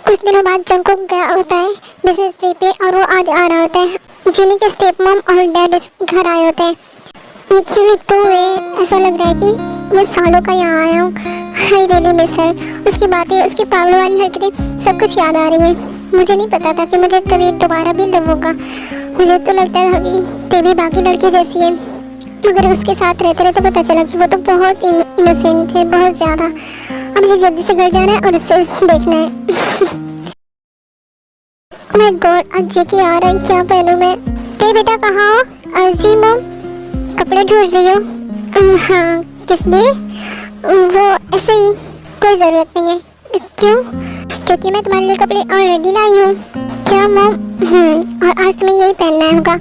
कुछ दिनों बाद जंगकुक गया होता है बिजनेस ट्रिप पे और वो आज आ रहा होता है। जिमी के स्टेप मॉम और डैड घर आए होते हैं। एक ही वीक तो हुए, ऐसा लग रहा है कि मैं सालों का यहाँ आया हूँ। I really miss her. उसकी बातें, उसकी पागलों वाली हरकतें सब कुछ याद आ रही है। मुझे नहीं पता था कि मुझे कभी दोबारा भी लव होगा। मुझे तो लगता था कि ते भी बाकी लड़की जैसी है, मगर उसके साथ रहते रहते पता चला कि वो तो बहुत इनोसेंट थे, बहुत ज़्यादा। अब मुझे जल्दी से घर जाना है और उससे देखना है। माय गॉड, आज जेके आ रहा है, क्या पहनूं मैं? ते बेटा कहाँ हो? जी मॉम, कपड़े ढूंढ रही हो? हाँ, किस लिए? वो ऐसे ही, कोई ज़रूरत नहीं है। क्यों? क्योंकि मैं तुम्हारे लिए कपड़े ऑलरेडी लाई हूँ। क्या मॉम? और आज तुम्हें यही पहनना होगा।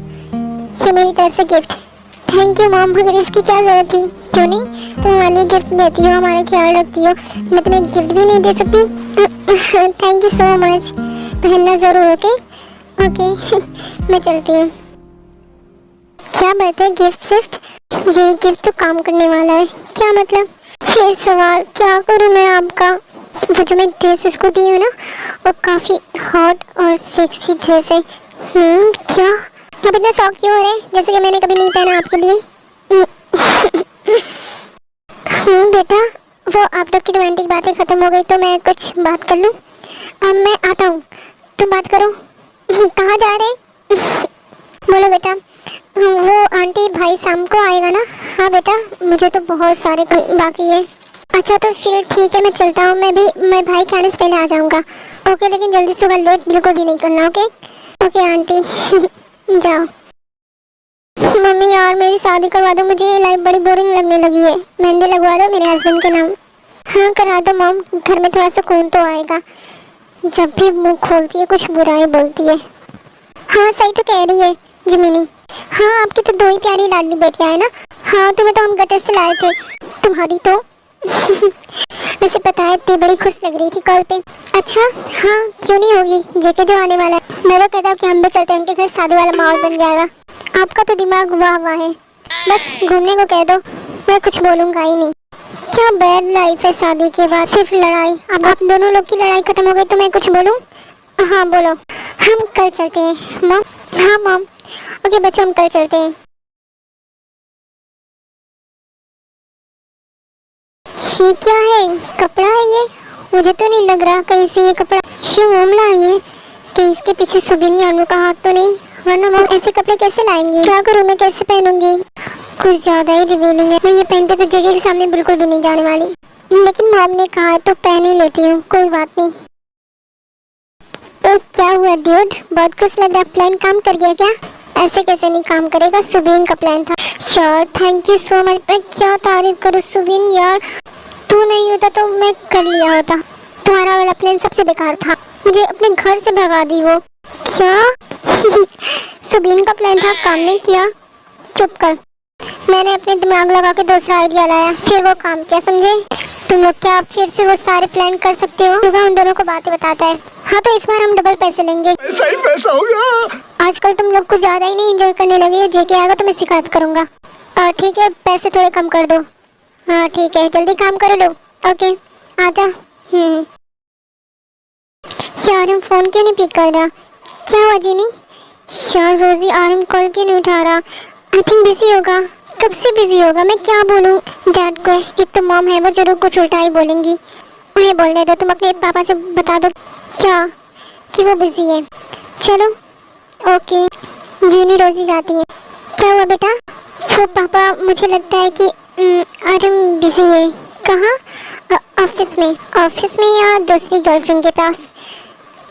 ये मेरी तरफ से गिफ्ट। थैंक यू मॉम, मगर इसकी क्या जरूरत थी? क्यों नहीं, तुम हमारे लिए गिफ्ट देती हो, हमारा ख्याल रखती हो, मैं तुम्हें गिफ्ट भी नहीं दे सकती? Thank you so much. पहनना जरूर। Okay okay. मैं चलती हूँ। क्या बात है, गिफ्ट शिफ्ट? ये गिफ्ट तो काम करने वाला है। क्या मतलब? फिर सवाल, क्या करूँ मैं आपका? वो जो मैं ड्रेस उसको दी हूँ ना, वो काफ़ी हॉट और सेक्सी ड्रेस है। क्या आप इतना शौक क्यों हो रहे हैं, जैसे कि मैंने कभी नहीं पहना आपके लिए? बेटा, वो आप लोग की रोमांटिक बातें खत्म हो गई तो मैं कुछ बात कर लूँ? अब मैं आता हूँ, तुम बात करो। कहाँ जा रहे? बोलो बेटा। वो आंटी भाई शाम को आएगा ना? हाँ बेटा, मुझे तो बहुत सारे बाकी है। अच्छा तो फिर ठीक है, मैं चलता हूँ। मैं भाई के आने से पहले आ जाऊँगा। ओके, लेकिन जल्दी सुबह लेट बिल्कुल भी नहीं करना। Okay okay aunty. जाओ। मम्मी यार, मेरी शादी करवा दो, मुझे ये लाइफ बड़ी बोरिंग लगने लगी है। मेहंदी लगवा दो मेरे हस्बैंड के नाम। हाँ करा दो मॉम, घर में थोड़ा सुकून तो आएगा। जब भी मुंह खोलती है कुछ बुराई बोलती है। हाँ सही तो कह रही है जिमिनी। हाँ आपकी तो दो ही प्यारी लाडली बेटियां है ना। हाँ तुम्हें तो हम गटर से लाए थे, तुम्हारी तो। वैसे पता है इतनी बड़ी खुश लग रही थी कॉल पे। अच्छा हाँ, क्यों नहीं होगी, जेके जो आने वाला है। मैं तो कहता हूँ कि हम भी चलते हैं, उनके घर शादी वाला माहौल बन जाएगा। आपका तो दिमाग वाह वाह है, बस घूमने को कह दो, मैं कुछ बोलूँगा ही नहीं। क्या बैड लाइफ है शादी के बाद, सिर्फ लड़ाई। अब आप दोनों लोग की लड़ाई खत्म हो गई तो मैं कुछ बोलूँ? हाँ बोलो। हम कल चलते हैं मॉम। हाँ मॉम। ओके बच्चों, हम कल चलते हैं। ये क्या है, कपड़ा है ये? मुझे तो नहीं लग रहा कहीं से ये कपड़ा शिव मोम लाई है। कि इसके पीछे सुबिन यानू का हाथ तो नहीं, वरना मॉम ऐसे कपड़े कैसे लाएंगी? क्या करूँ मैं, कैसे पहनूंगी? कुछ ज्यादा ही रिवीलिंग है। मैं ये पहन के तो जगह के सामने बिल्कुल भी नहीं जाने वाली, लेकिन मॉम ने कहा तो पहन ही लेती हूँ, कोई बात नहीं। तो क्या हुआ ड्यूड, बहुत कुछ लग रहा है, प्लान काम कर गया क्या? ऐसे कैसे नहीं काम करेगा, सुबिन का प्लान था। Sure, thank you so much. मैं क्या तारीफ करूँ सुबिन यार, तू नहीं होता तो मैं कर लिया होता। तुम्हारा वाला प्लान सबसे बेकार था, मुझे अपने घर से भगा दी वो। क्या? सुबिन का प्लान था, काम नहीं किया? चुप कर, मैंने अपने दिमाग लगा के दूसरा आइडिया लाया, फिर वो काम किया, समझे? तुम लोग क्या फिर से वो सारे प्लान कर सकते हो? क्योंकि उन दोनों को बातें बताता है। हाँ तो इस बार हम डबल पैसे लेंगे। पैसा ही पैसा होगा। आजकल तुम लोग कुछ ज्यादा ही नहीं एंजॉय करने लगे। जेके आएगा तो मैं शिकायत करूंगा। ठीक है, पैसे थोड़े कम कर दो। हाँ ठीक है, जल्दी काम करो लोग। ओके आजा। यार हम फोन क्यों नहीं पिक कर रहा? क्या हुआ जीनी? यार रोजी आरम कॉल क्यों नहीं उठा रहा? आई थिंक बिजी होगा। कब से बिजी होगा, मैं क्या बोलूँ डैड को? एक तो मॉम है, वो जरूर कुछ उल्टा ही बोलेंगी। उन्हें बोलने दो, तुम अपने पापा से बता दो क्या कि वो बिजी है। चलो ओके। जीनी रोजी जाती है। क्या हुआ बेटा? वो पापा, मुझे लगता है कि आरम बिजी है। कहाँ? ऑफिस में। ऑफिस में या दूसरी गर्लफ्रेंड के पास?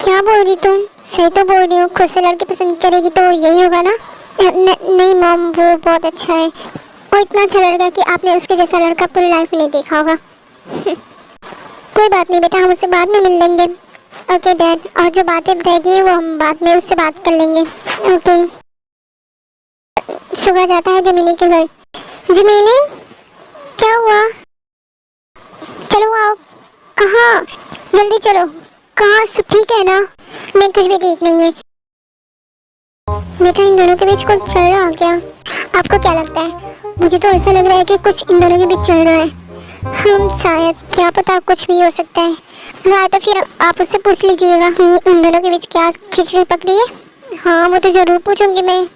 क्या बोल रही तुम? सही तो बोल रही हो, खुद से लड़के पसंद करेगी तो यही होगा ना? नहीं मॉम, वो बहुत अच्छा है। वो इतना अच्छा लड़का कि आपने उसके जैसा लड़का पूरी लाइफ में नहीं देखा होगा। कोई बात नहीं बेटा, हम उससे बाद में मिल लेंगे। ओके डैड, और जो बातें रहेगी वो हम बाद में उससे बात कर लेंगे। ओके। सुबह जाता है जमीनी के घर। जमीनी, क्या हुआ? चलो आओ। कहाँ? जल्दी चलो। कहाँ? सब ठीक है ना? नहीं कुछ भी ठीक नहीं है बेटा। इन दोनों के बीच कुछ चल रहा है क्या? आपको क्या लगता है? मुझे तो ऐसा लग रहा है कि कुछ इन दोनों के बीच चल रहा है। हम शायद, क्या पता, कुछ भी हो सकता है। हाँ तो फिर आप उससे पूछ लीजिएगा कि उन दोनों के बीच क्या खिचड़ी पक रही है। हाँ वो तो जरूर पूछूंगी मैं।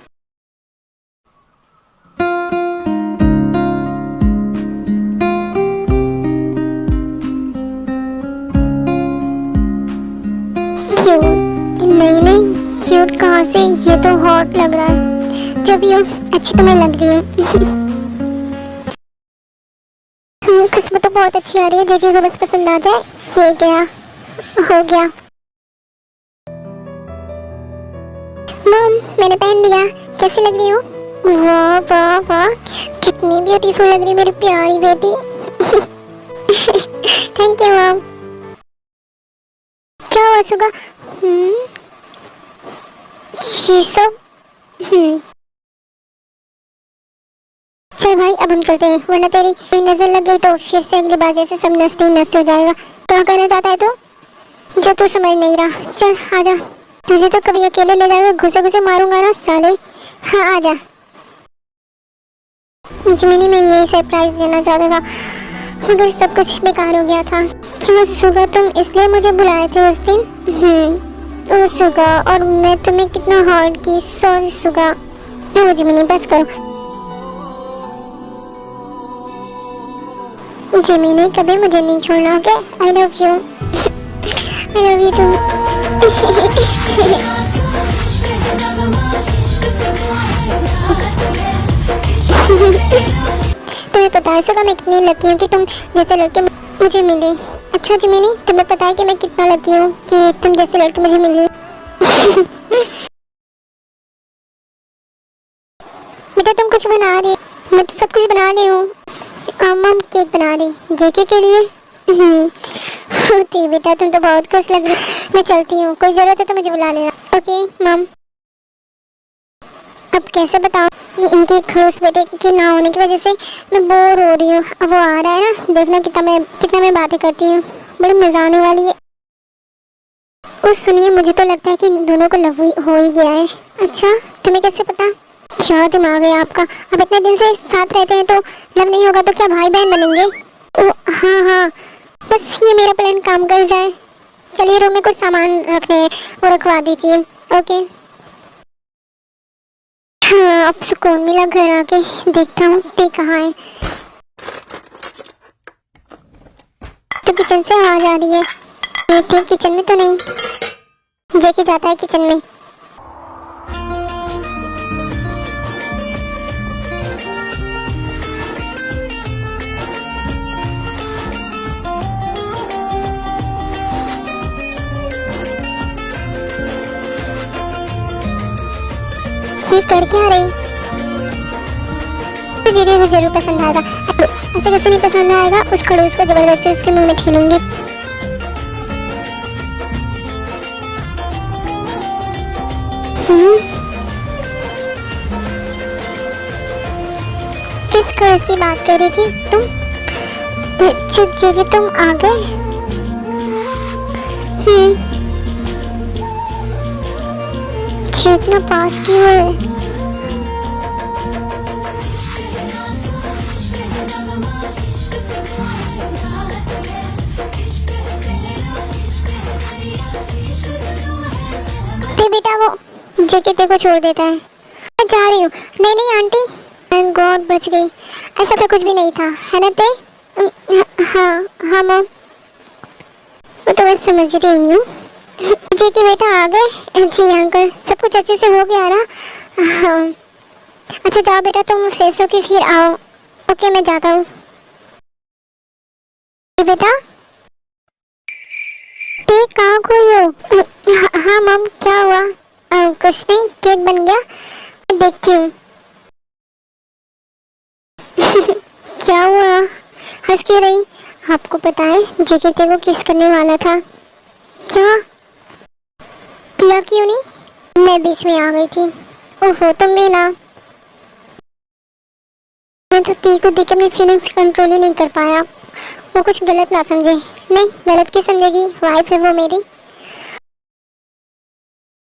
क्यूट? नहीं नहीं, क्यूट कहाँ से, ये तो हॉट लग रहा है। जो भी हो, अच्छी तो मैं लग रही हूँ। खुशबू तो बहुत अच्छी आ रही है, जेके को बस पसंद आ जाए, ये गया, हो गया। मॉम मैंने पहन लिया, कैसी लग रही हूँ? वाह वाह वाह, कितनी ब्यूटीफुल लग रही मेरी प्यारी बेटी। Thank you mom. क्या हुआ सुगा? ये सब चल भाई अब हम चलते हैं, वरना तेरी नजर लग गई तो फिर से अगली बार जैसे सब नष्ट ही नष्ट हो जाएगा। क्या कहना चाहता है तू, जो तू समझ नहीं रहा? चल आजा, तुझे तो कभी अकेले ले जाकर घुसे घुसे मारूंगा ना साले। हाँ आजा। जिमिनी मैं यही सरप्राइज देना चाहता था, मगर सब कुछ बेकार हो गया था। क्यों सुगा, तुम इसलिए मुझे बुलाए थे उस दिन? ओ सुगा, और मैं तुम्हें कितना हर्ट की, सॉरी सुगा। ओ जिमिनी बस करो। जिमिनी कभी मुझे नहीं छोड़ना, okay? I love you. I love you too. तुम्हें पता है सुगा मैं कितनी लकी हूँ कि तुम जैसे लड़के मुझे मिले। अच्छा जिमिनी, तुम्हें पता है कि मैं कितना लकी हूँ कि तुम जैसे लड़के मुझे मिले। बेटा तुम कुछ बना रही? मैं तो सब कुछ बना रही हूँ। मम केक बना रही जेके के लिए। बेटा तुम तो बहुत खुश लग रही। मैं चलती हूँ, कोई जरूरत है तो मुझे बुला लेना। ओके मम। अब कैसे बताऊँ कि इनके खड़ूस बेटे के ना होने की वजह से मैं बोर हो रही हूँ। अब वो आ रहा है ना, देखना कितना मैं बातें करती हूँ, बड़ी मजा आने वाली है। उस सुनिए, मुझे तो लगता है कि दोनों को लव हो ही गया है। अच्छा तुम्हें कैसे पता? क्या दिमाग है आपका, अब इतने दिन से साथ रहते हैं तो लव नहीं होगा तो क्या भाई बहन बनेंगे? ओ हाँ हाँ, बस ये मेरा प्लान काम कर जाए। चलिए रूम में कुछ सामान रखने हैं, वो रखवा दीजिए। ओके। हाँ अब सुकून मिला घर आके। देखता हूँ ते कहाँ है। तो किचन से आवाज आ रही है। ये थे किचन में तो नहीं, जेके जाता है किचन में। ये कर क्या रही? तो दीदी को जरूर पसंद आएगा। ऐसे किसी नहीं पसंद आएगा, उस खड़ूस को जबरदस्ती उसके मुंह में ठेलूंगी। किस खड़ूस की बात कर रही थी तुम? जगह तुम आ गए। इतना पास क्यों है? बेटा वो जेके को छोड़ देता है। मैं जा रही हूँ। नहीं नहीं आंटी, थैंक गॉड बच गई। ऐसा कुछ भी नहीं था, है ना ते? हाँ हाँ मॉम, वो तो मैं समझ रही हूँ। जेके बेटा आ गए? जी अंकल, सब कुछ अच्छे से हो गया ना? हाँ। अच्छा जाओ बेटा, तुम फ्रेश होके फिर आओ। ओके मैं जाता हूँ। बेटा ते कहाँ खोई हो? हाँ मॉम क्या हुआ? कुछ नहीं, केक बन गया, मैं देखती हूँ। क्या हुआ, हंस क्यों रही? आपको पता है जेके को किस करने वाला था? क्या किया क्यों नहीं? मैं बीच में आ गई थी। ओहो तुम भी ना। मैं तो ती को देख के अपनी फीलिंग्स कंट्रोल ही नहीं कर पाया। वो कुछ गलत ना समझे। नहीं गलत क्यों समझेगी, वाइफ है वो मेरी।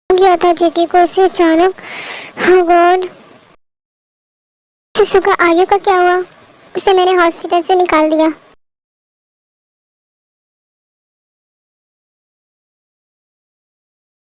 गया था जेके को उससे अचानक। ओह गॉड। शिशु का आयु का क्या हुआ? उसे मैंने हॉस्पिटल से निकाल दिया।